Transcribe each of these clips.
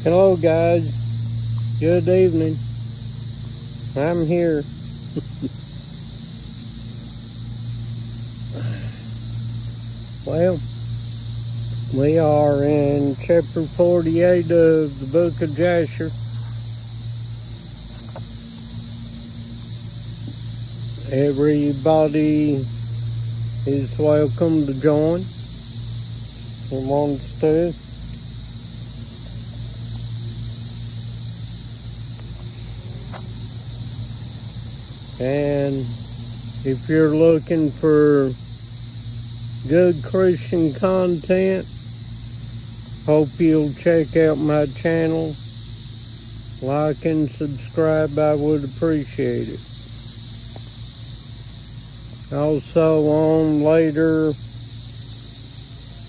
Hello guys, good evening. I'm here. Well, we are in chapter 48 of the book of Jasher. Everybody is welcome to join who wants to. And if you're looking for good Christian content, hope you'll check out my channel. Like and subscribe, I would appreciate it. Also later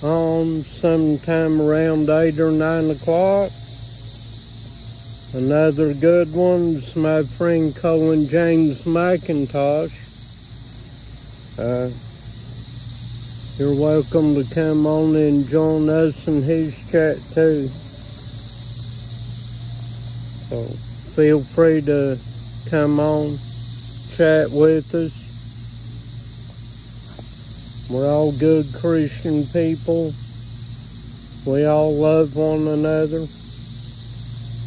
on, sometime around 8 or 9 o'clock, another good one's my friend Colin James McIntosh. You're welcome to come on and join us in his chat too. So feel free to come on, chat with us. We're all good Christian people. We all love one another.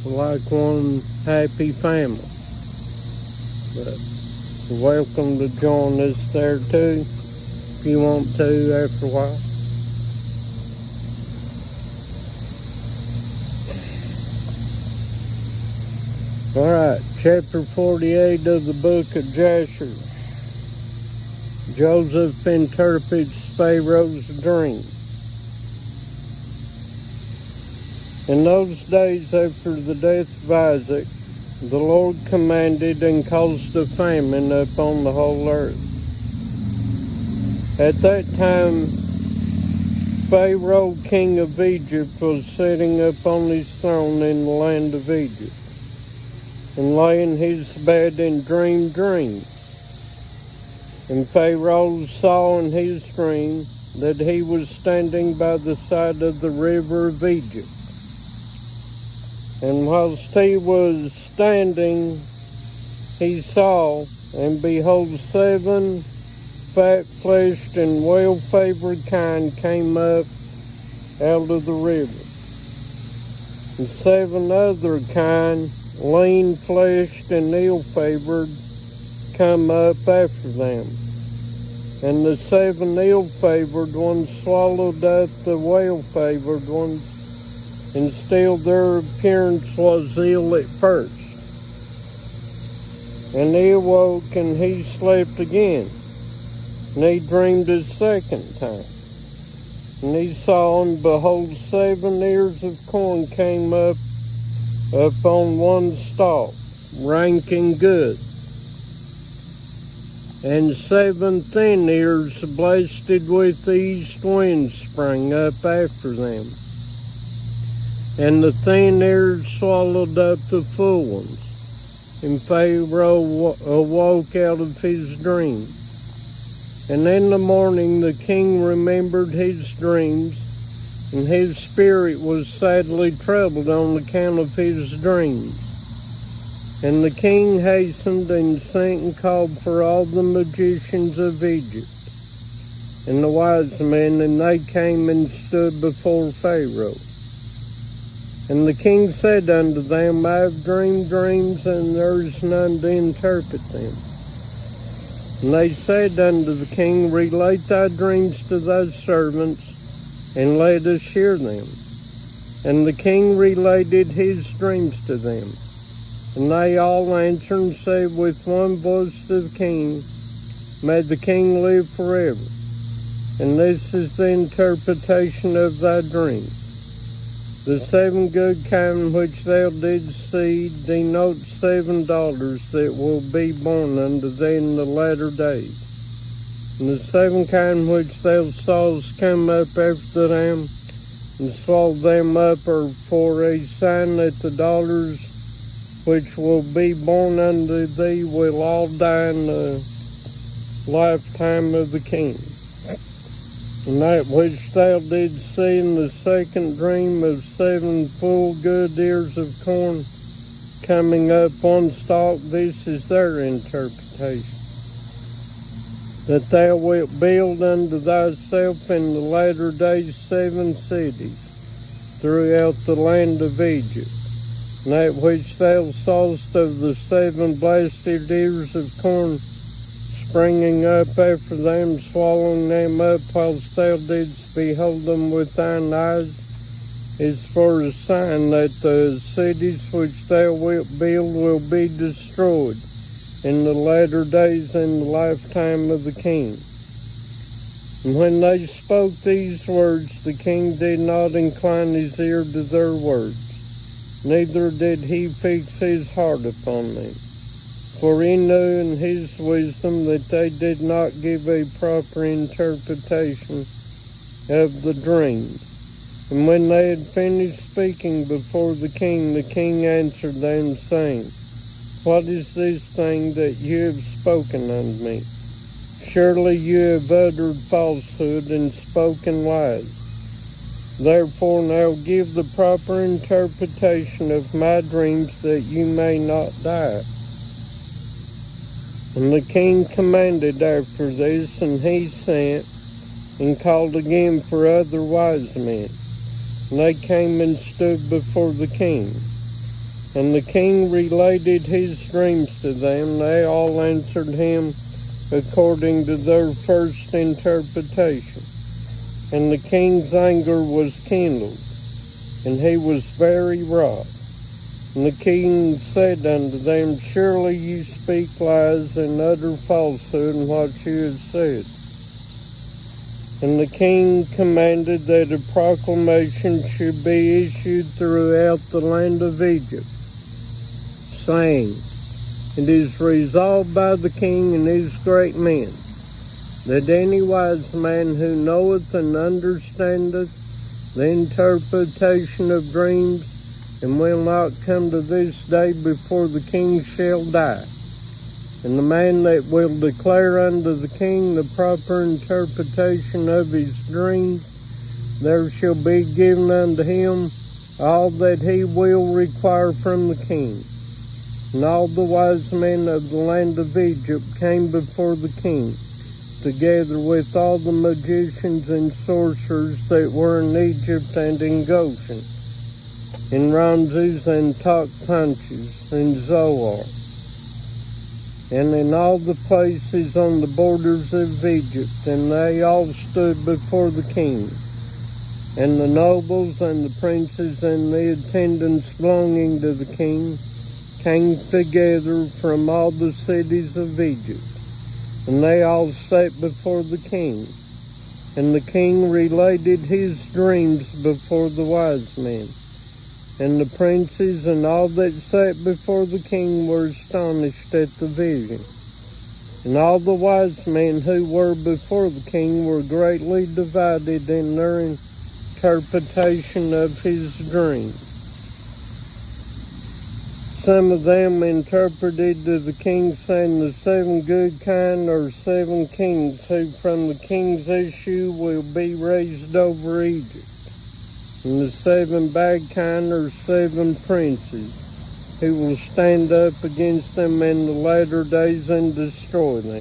We're like one happy family. But you're welcome to join us there too, if you want to after a while. Alright, chapter 48 of the book of Jasher. Joseph interprets Pharaoh's dream. In those days after the death of Isaac, the Lord commanded and caused a famine upon the whole earth. At that time, Pharaoh, king of Egypt, was sitting upon his throne in the land of Egypt, and lay in his bed and dreamed dreams. And Pharaoh saw in his dream that he was standing by the side of the river of Egypt. And whilst he was standing, he saw, and behold, 7 fat-fleshed and well-favored kine came up out of the river. And 7 other kine, lean-fleshed and ill-favored, come up after them. And the 7 ill-favored ones swallowed up the well-favored ones, and still their appearance was ill at first. And he awoke, and he slept again. And he dreamed a second time. And he saw, and behold, 7 ears of corn came up on one stalk, ranking good. And 7 thin ears blasted with the east wind sprang up after them. And the thin ears swallowed up the full ones. And Pharaoh awoke out of his dream. And in the morning the king remembered his dreams, and his spirit was sadly troubled on account of his dreams. And the king hastened and sent and called for all the magicians of Egypt, and the wise men, and they came and stood before Pharaoh. And the king said unto them, I have dreamed dreams, and there is none to interpret them. And they said unto the king, relate thy dreams to thy servants, and let us hear them. And the king related his dreams to them. And they all answered and said with one voice to the king, may the king live forever. And this is the interpretation of thy dream. The 7 good kine which thou didst see denote 7 daughters that will be born unto thee in the latter days. And the 7 kine which thou sawest come up after them, and swallow them up, are for a sign that the daughters which will be born unto thee will all die in the lifetime of the king. And that which thou didst see in the second dream of 7 full good ears of corn coming up on stalk, this is their interpretation. That thou wilt build unto thyself in the latter days 7 cities throughout the land of Egypt. And that which thou sawest of the 7 blasted ears of corn springing up after them, swallowing them up whilst thou didst behold them with thine eyes, is for a sign that the cities which thou wilt build will be destroyed in the latter days in the lifetime of the king. And when they spoke these words, the king did not incline his ear to their words, neither did he fix his heart upon them. For he knew in his wisdom that they did not give a proper interpretation of the dreams. And when they had finished speaking before the king answered them, saying, What is this thing that you have spoken unto me? Surely you have uttered falsehood and spoken lies. Therefore now give the proper interpretation of my dreams, that you may not die. And the king commanded after this, and he sent and called again for other wise men. And they came and stood before the king. And the king related his dreams to them. They all answered him according to their first interpretation. And the king's anger was kindled, and he was very wroth. And the king said unto them, Surely you speak lies and utter falsehood in what you have said. And the king commanded that a proclamation should be issued throughout the land of Egypt, saying, It is resolved by the king and his great men, that any wise man who knoweth and understandeth the interpretation of dreams, and will not come to this day before the king shall die. And the man that will declare unto the king the proper interpretation of his dreams, there shall be given unto him all that he will require from the king. And all the wise men of the land of Egypt came before the king, together with all the magicians and sorcerers that were in Egypt and in Goshen, in Ramses and Tachpanches and Zoar, and in all the places on the borders of Egypt, and they all stood before the king. And the nobles and the princes and the attendants belonging to the king came together from all the cities of Egypt, and they all sat before the king. And the king related his dreams before the wise men. And the princes and all that sat before the king were astonished at the vision. And all the wise men who were before the king were greatly divided in their interpretation of his dream. Some of them interpreted to the king, saying, The 7 good kine are 7 kings, who from the king's issue will be raised over Egypt. And the 7 bad kine are 7 princes, who will stand up against them in the latter days and destroy them.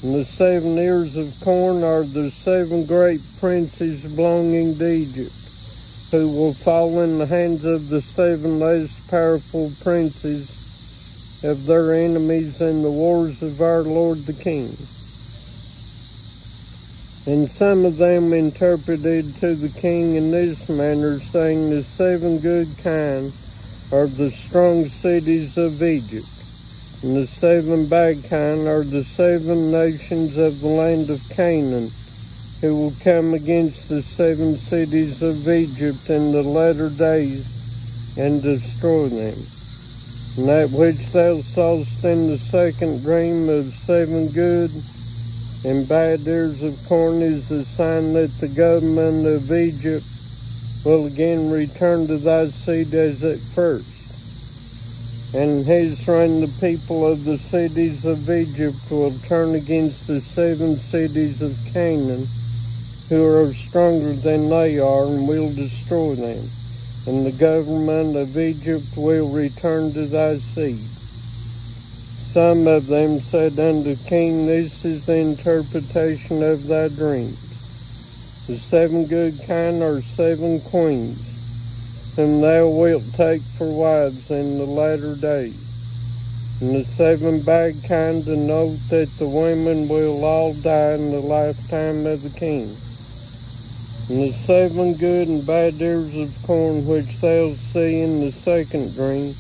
And the 7 ears of corn are the 7 great princes belonging to Egypt, who will fall in the hands of the 7 less powerful princes of their enemies in the wars of our Lord the King. And some of them interpreted to the king in this manner, saying, The 7 good kine are the strong cities of Egypt, and the 7 bad kine are the 7 nations of the land of Canaan, who will come against the 7 cities of Egypt in the latter days and destroy them. And that which thou sawest in the second dream of 7 good and bad ears of corn is a sign that the government of Egypt will again return to thy seed as at first. And his reign, the people of the cities of Egypt will turn against the 7 cities of Canaan who are stronger than they are, and will destroy them. And the government of Egypt will return to thy seed. Some of them said unto the king, This is the interpretation of thy dreams. The 7 good kine are 7 queens, whom thou wilt take for wives in the latter days. And the 7 bad kine denote that the women will all die in the lifetime of the king. And the 7 good and bad ears of corn which thou see in the second dream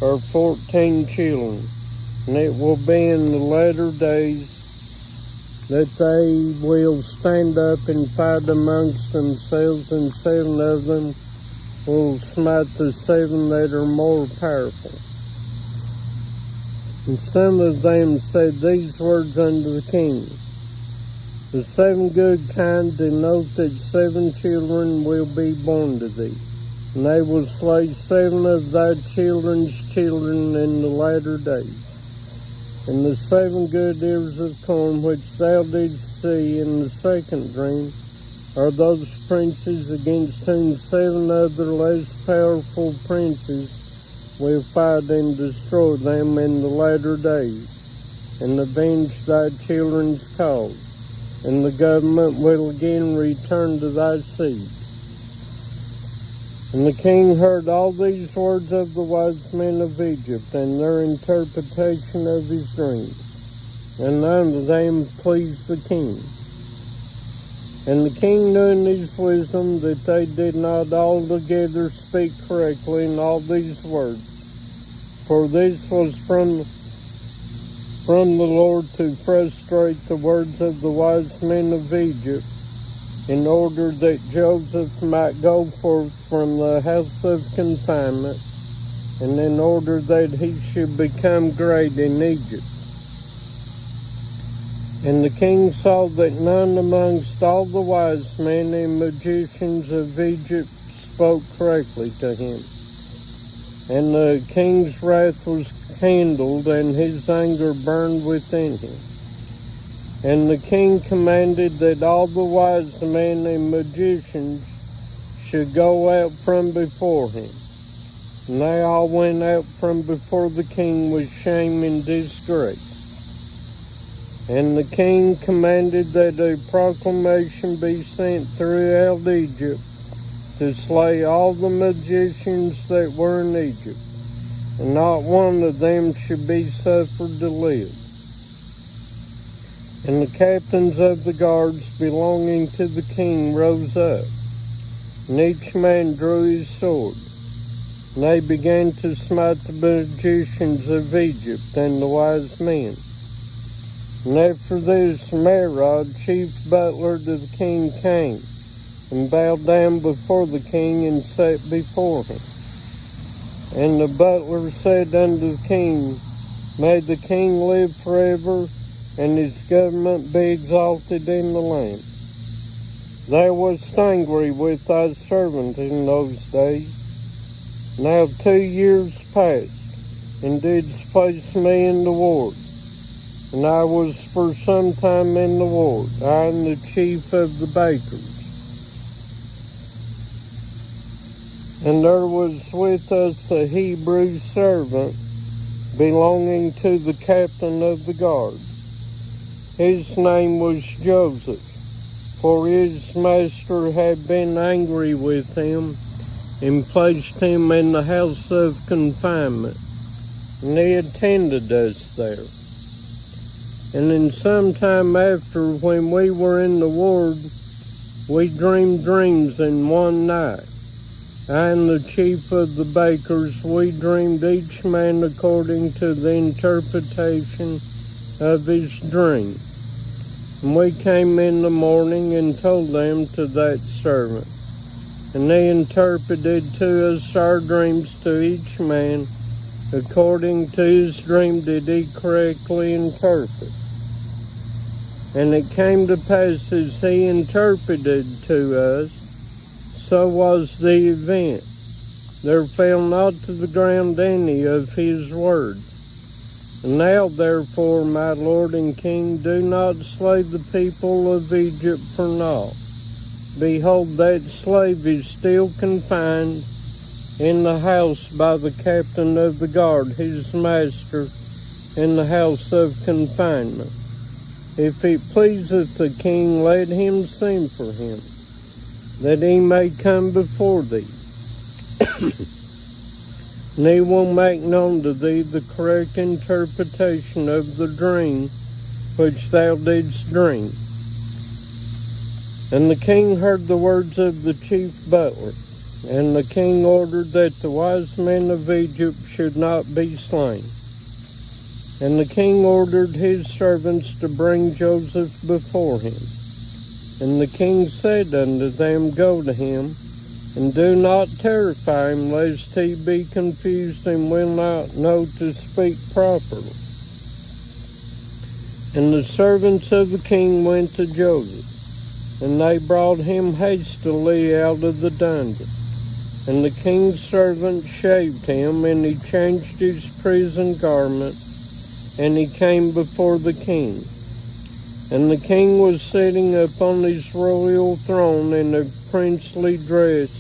are 14 children. And it will be in the latter days that they will stand up and fight amongst themselves, and 7 of them will smite the 7 that are more powerful. And some of them said these words unto the king, The 7 good kine denote that 7 children will be born to thee, and they will slay 7 of thy children's children in the latter days. And the 7 good ears of corn which thou didst see in the second dream are those princes against whom 7 other less powerful princes will fight and destroy them in the latter days, and avenge thy children's cause. And the government will again return to thy seed. And the king heard all these words of the wise men of Egypt, and their interpretation of his dreams. And none of them pleased the king. And the king knew in his wisdom that they did not altogether speak correctly in all these words. For this was from the Lord to frustrate the words of the wise men of Egypt, in order that Joseph might go forth from the house of confinement, and in order that he should become great in Egypt. And the king saw that none amongst all the wise men and magicians of Egypt spoke correctly to him. And the king's wrath was kindled, and his anger burned within him. And the king commanded that all the wise men and magicians should go out from before him. And they all went out from before the king with shame and disgrace. And the king commanded that a proclamation be sent throughout Egypt to slay all the magicians that were in Egypt, and not one of them should be suffered to live. And the captains of the guards belonging to the king rose up, and each man drew his sword. And they began to smite the magicians of Egypt and the wise men. And after this, Merod, chief butler to the king, came and bowed down before the king and sat before him. And the butler said unto the king, May the king live forever, and his government be exalted in the land. Thou wast angry with thy servant in those days. Now 2 years passed, and didst place me in the ward. And I was for some time in the ward, I and the chief of the bakers. And there was with us a Hebrew servant belonging to the captain of the guard. His name was Joseph, for his master had been angry with him and placed him in the house of confinement. And he attended us there. And in some time after, when we were in the ward, we dreamed dreams in one night. I and the chief of the bakers, we dreamed each man according to the interpretation of his dream. And we came in the morning and told them to that servant. And they interpreted to us our dreams to each man, according to his dream did he correctly interpret. And it came to pass as he interpreted to us, so was the event. There fell not to the ground any of his words. And now, therefore, my lord and king, do not slay the people of Egypt for naught. behold, that slave is still confined in the house by the captain of the guard, his master, in the house of confinement. If it pleaseth the king, let him send for him, that he may come before thee. And he will make known to thee the correct interpretation of the dream which thou didst dream. And the king heard the words of the chief butler, and the king ordered that the wise men of Egypt should not be slain. And the king ordered his servants to bring Joseph before him. And the king said unto them, Go to him, and do not terrify him, lest he be confused and will not know to speak properly. And the servants of the king went to Joseph, and they brought him hastily out of the dungeon. And the king's servant shaved him, and he changed his prison garment, and he came before the king. And the king was sitting upon his royal throne in a princely dress,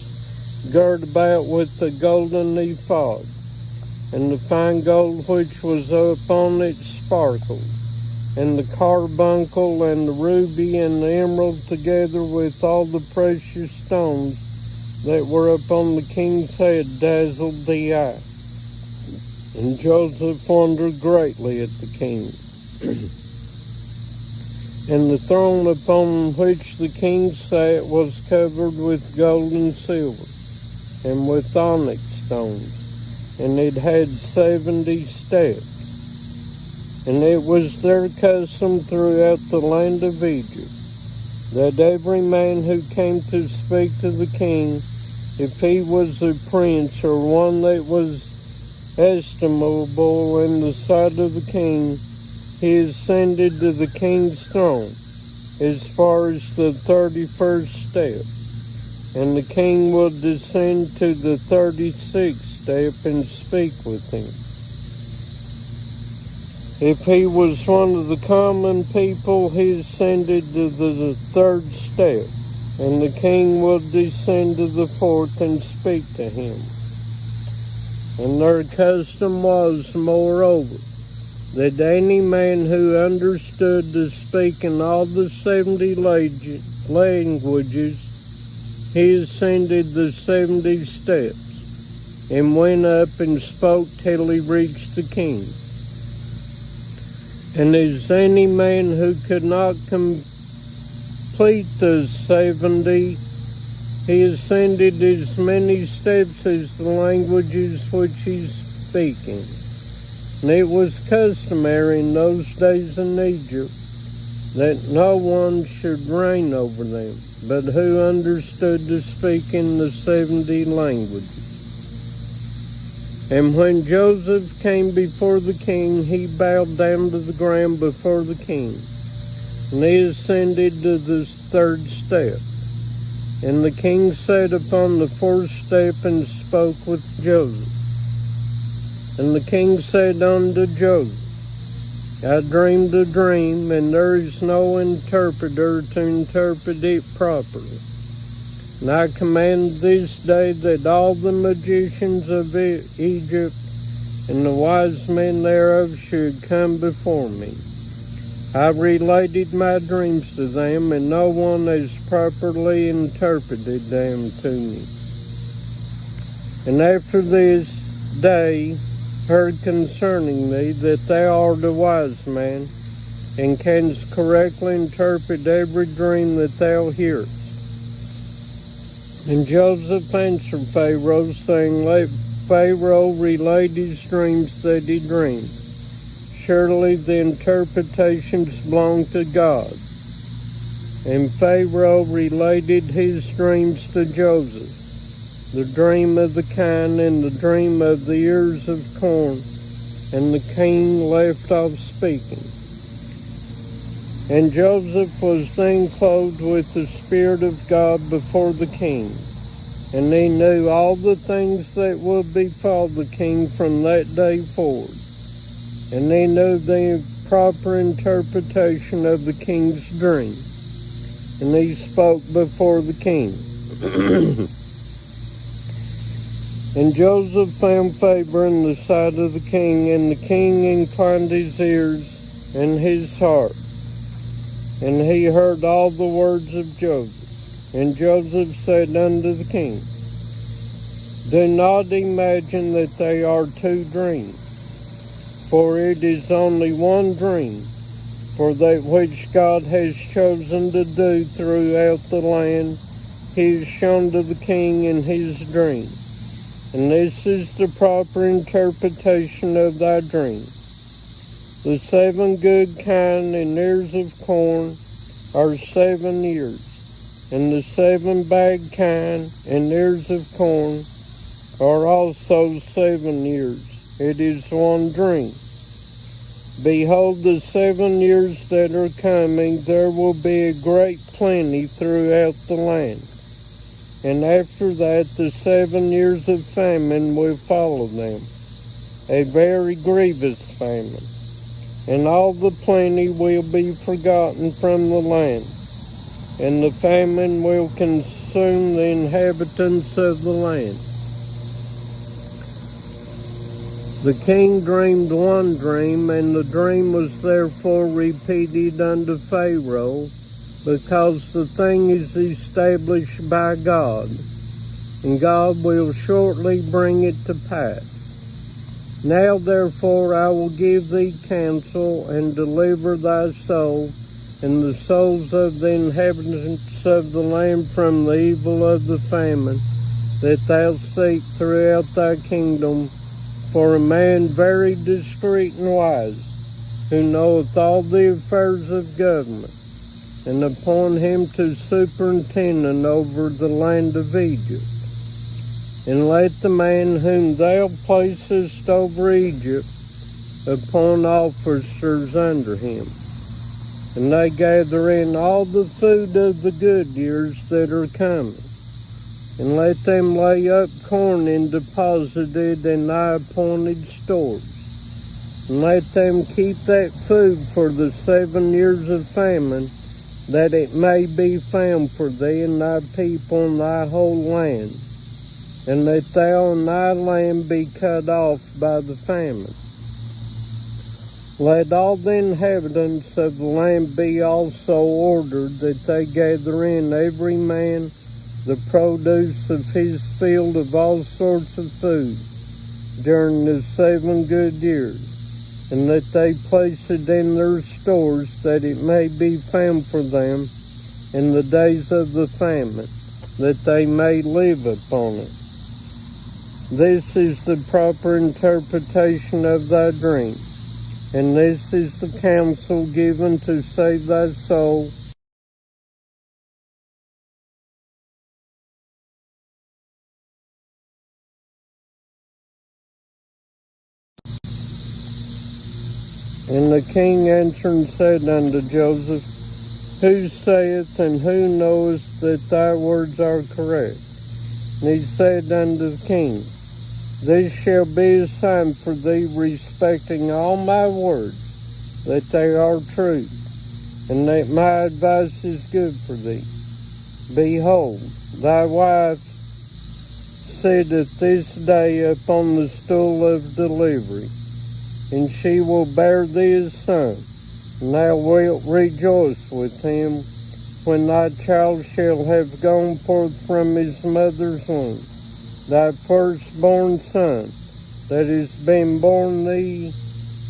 girt about with the golden ephod, and the fine gold which was upon it sparkled, and the carbuncle and the ruby and the emerald, together with all the precious stones that were upon the king's head, dazzled the eye. And Joseph wondered greatly at the king. And the throne upon which the king sat was covered with gold and silver, and with onyx stones, and it had 70 steps. And it was their custom throughout the land of Egypt, that every man who came to speak to the king, if he was a prince or one that was estimable in the sight of the king, he ascended to the king's throne as far as the 31st step, and the king will descend to the 36th step and speak with him. If he was one of the common people, he ascended to the 3rd step, and the king will descend to the 4th and speak to him. And their custom was, moreover, that any man who understood to speak in all the 70 languages, he ascended the 70 steps, and went up and spoke till he reached the king. And as any man who could not complete the 70, he ascended as many steps as the languages which he's speaking. And it was customary in those days in Egypt that no one should reign over them, but who understood to speak in the 70 languages. And when Joseph came before the king, he bowed down to the ground before the king, and he ascended to the 3rd step. And the king sat upon the 4th step and spoke with Joseph. And the king said unto Joseph, I dreamed a dream, and there is no interpreter to interpret it properly. And I command this day that all the magicians of Egypt and the wise men thereof should come before me. I related my dreams to them, and no one has properly interpreted them to me. And after this day heard concerning thee that thou art a wise man, and canst correctly interpret every dream that thou hearest. And Joseph answered Pharaoh, saying, Let Pharaoh relate his dreams that he dreamed. Surely the interpretations belong to God. And Pharaoh related his dreams to Joseph, the dream of the kine and the dream of the ears of corn, and the king left off speaking. And Joseph was then clothed with the Spirit of God before the king, and he knew all the things that would befall the king from that day forward, and he knew the proper interpretation of the king's dream. and he spoke before the king. And Joseph found favor in the sight of the king, and the king inclined his ears and his heart, and he heard all the words of Joseph. And Joseph said unto the king, Do not imagine that they are two dreams, for it is only one dream. For that which God has chosen to do throughout the land, he is shown to the king in his dream. And this is the proper interpretation of thy dream. The 7 good kine and ears of corn are 7 years, and the 7 bad kine and ears of corn are also 7 years. It is one dream. Behold, the 7 years that are coming, there will be a great plenty throughout the land. And after that, the 7 years of famine will follow them, a very grievous famine. And all the plenty will be forgotten from the land, and the famine will consume the inhabitants of the land. The king dreamed one dream, and the dream was therefore repeated unto Pharaoh, because the thing is established by God, and God will shortly bring it to pass. Now therefore I will give thee counsel, and deliver thy soul, and the souls of the inhabitants of the land from the evil of the famine, that thou seek throughout thy kingdom for a man very discreet and wise, who knoweth all the affairs of government, and appoint him to superintendent over the land of Egypt. And let the man whom thou placest over Egypt appoint officers under him. And they gather in all the food of the good years that are coming, and let them lay up corn deposited in thy appointed stores. And let them keep that food for the 7 years of famine, that it may be found for thee and thy people in thy whole land, and that thou and thy land be cut off by the famine. Let all the inhabitants of the land be also ordered, that they gather in every man the produce of his field of all sorts of food during the 7 good years, and that they place it in their stores, that it may be found for them in the days of the famine, that they may live upon it. This is the proper interpretation of thy dream, and this is the counsel given to save thy soul. And the king answered and said unto Joseph, Who saith and who knoweth that thy words are correct? And he said unto the king, This shall be a sign for thee respecting all my words, that they are true, and that my advice is good for thee. Behold, thy wife sitteth this day upon the stool of delivery, and she will bear thee a son, and thou wilt rejoice with him when thy child shall have gone forth from his mother's womb. Thy firstborn son, that is been born thee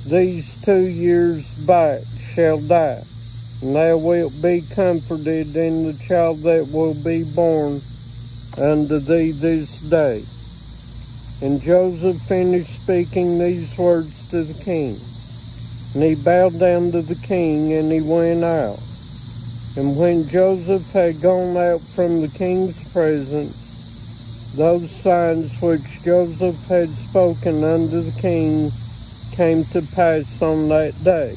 these 2 years back, shall die, and thou wilt be comforted in the child that will be born unto thee this day. And Joseph finished speaking these words to the king. And he bowed down to the king, and he went out. And when Joseph had gone out from the king's presence, those signs which Joseph had spoken unto the king came to pass on that day.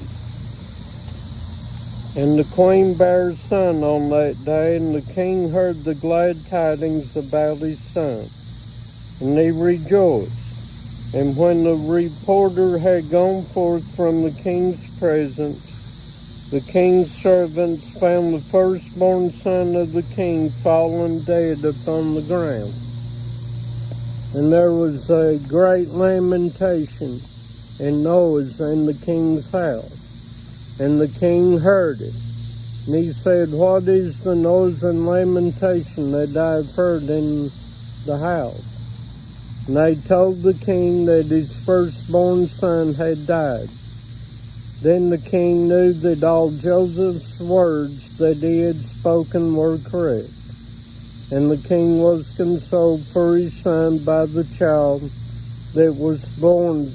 And the queen bare a son on that day, and the king heard the glad tidings about his son, and he rejoiced. And when the reporter had gone forth from the king's presence, The king's servants found the firstborn son of the king fallen dead upon the ground. And there was a great lamentation and noise in the king's house. And the king heard it. And he said, "What is the noise and lamentation that I have heard in the house?" And they told the king that his firstborn son had died. Then the king knew that all Joseph's words that he had spoken were correct. And the king was consoled for his son by the child that was born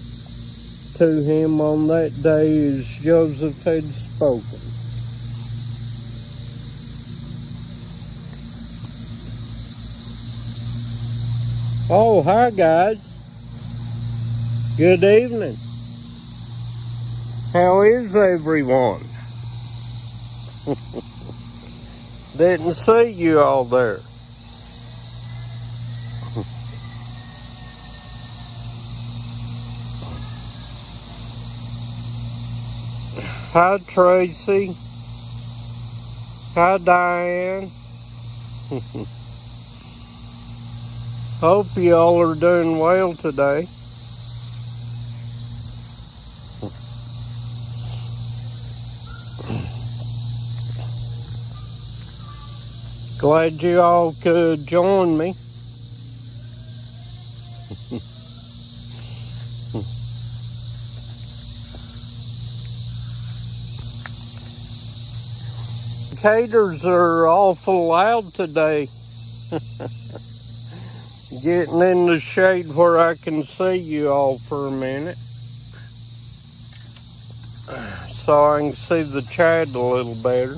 to him on that day as Joseph had spoken. Oh, hi guys. Good evening. How is everyone? Didn't see you all there. Hi Tracy. Hi Diane. Hope you all are doing well today. Glad you all could join me. Cicadas are awful loud today. Getting in the shade where I can see you all for a minute, so I can see the chat a little better.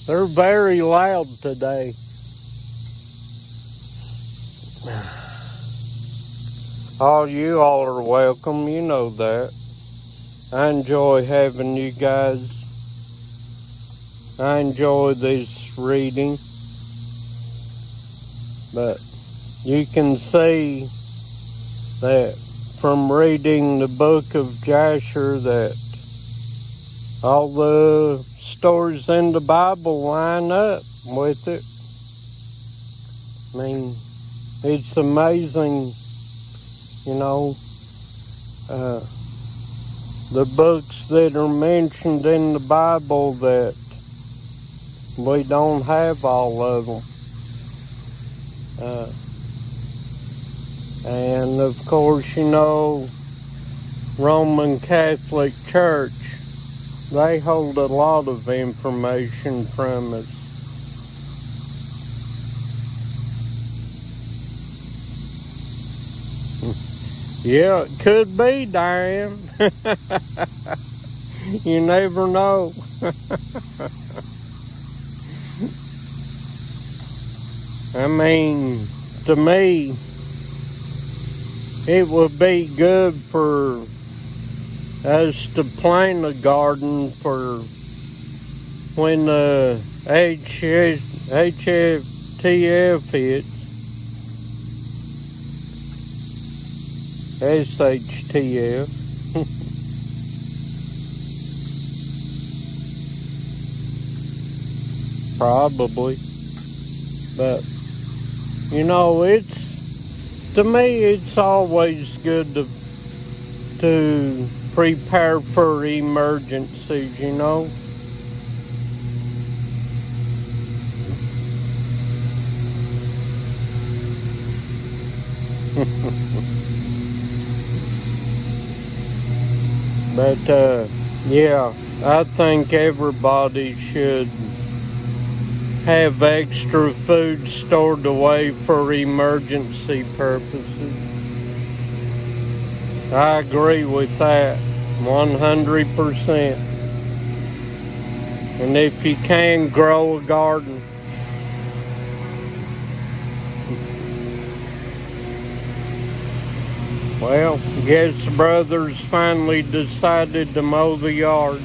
They're very loud today. Oh, you all are welcome, you know that. I enjoy having you guys. I enjoy this reading. But you can see that from reading the book of Jasher that all the stories in the Bible line up with it. I mean, it's amazing, you know, the books that are mentioned in the Bible that we don't have all of them. And of course, you know, Roman Catholic Church, they hold a lot of information from us. Yeah, it could be, Diane. You never know. I mean, to me, it would be good for us to plant a garden for when the HFTF hits. SHTF. Probably. But, you know, to me, it's always good to prepare for emergencies, you know. But, yeah, I think everybody should have extra food stored away for emergency purposes. I agree with that 100%. And if you can, grow a garden. Well, guess the brothers finally decided to mow the yard.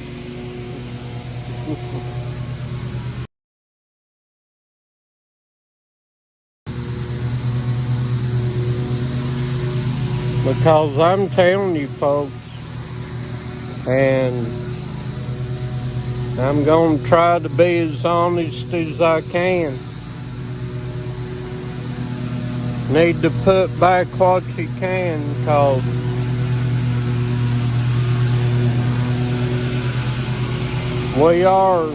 Because I'm telling you folks, and I'm going to try to be as honest as I can. Need to put back what you can, cause we are.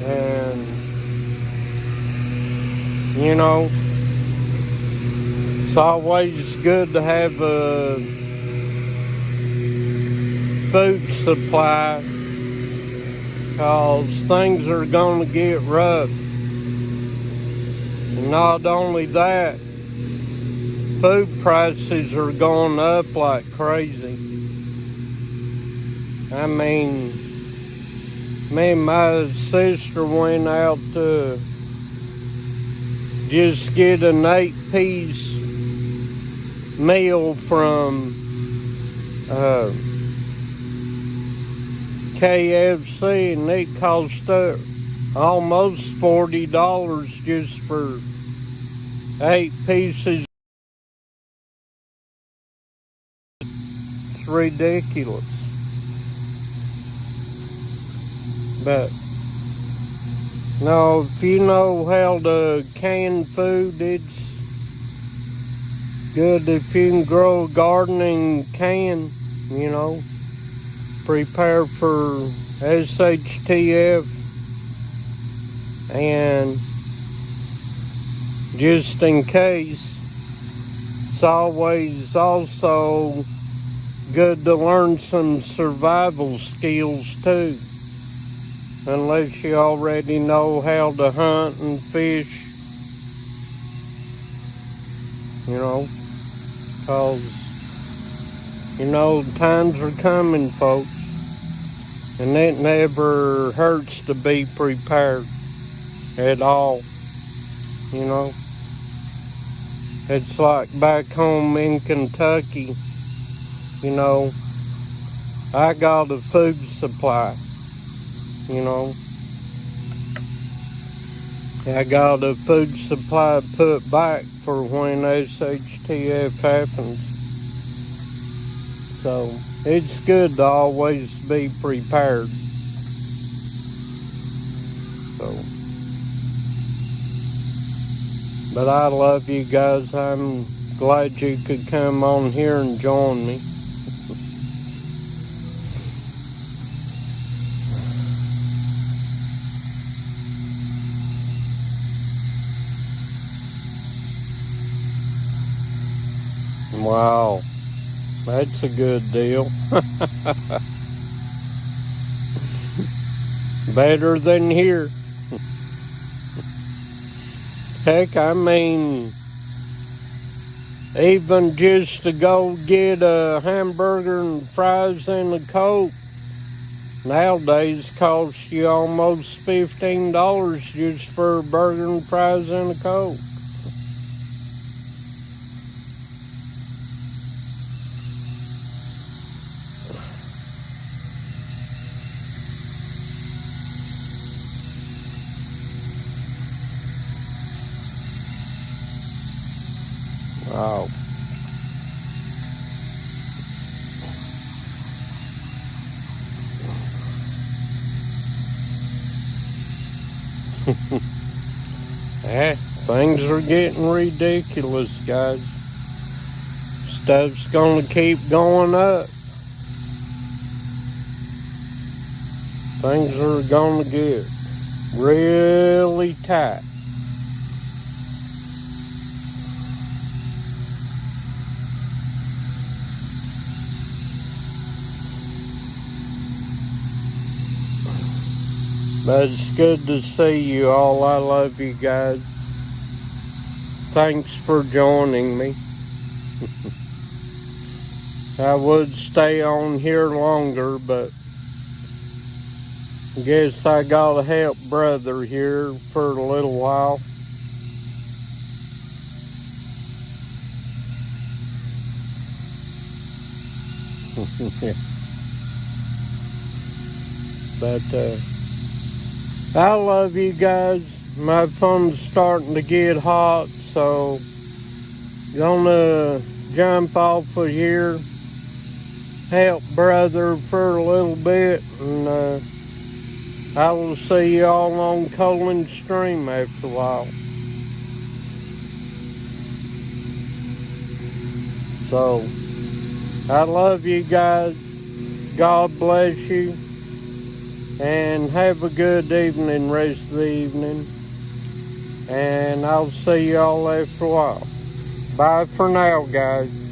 And, you know, it's always good to have a food supply, cause things are going to get rough. And not only that, food prices are going up like crazy. I mean, me and my sister went out to just get an 8-piece meal from KFC, and it cost almost $40 just for 8 pieces. It's ridiculous. But no, if you know how to can food, it's good if you can grow a garden and can, you know, prepare for SHTF, and just in case, it's always also good to learn some survival skills too. Unless you already know how to hunt and fish, you know, cause, you know, times are coming, folks, and it never hurts to be prepared at all, you know. It's like back home in Kentucky, you know, I got a food supply. You know, I got a food supply put back for when SHTF happens. So, it's good to always be prepared. So, but I love you guys. I'm glad you could come on here and join me. Wow, that's a good deal. Better than here. Heck, I mean, even just to go get a hamburger and fries and a Coke nowadays costs you almost $15 just for a burger and fries and a Coke. Wow. Things are getting ridiculous, guys. Stuff's gonna keep going up. Things are gonna get really tight. But it's good to see you all. I love you guys. Thanks for joining me. I would stay on here longer, but I guess I gotta help brother here for a little while. But I love you guys. My phone's starting to get hot, so gonna jump off of here, help brother for a little bit, and I will see y'all on Colin's stream after a while. So, I love you guys. God bless you. And have a good evening, rest of the evening. And I'll see y'all after a while. Bye for now, guys.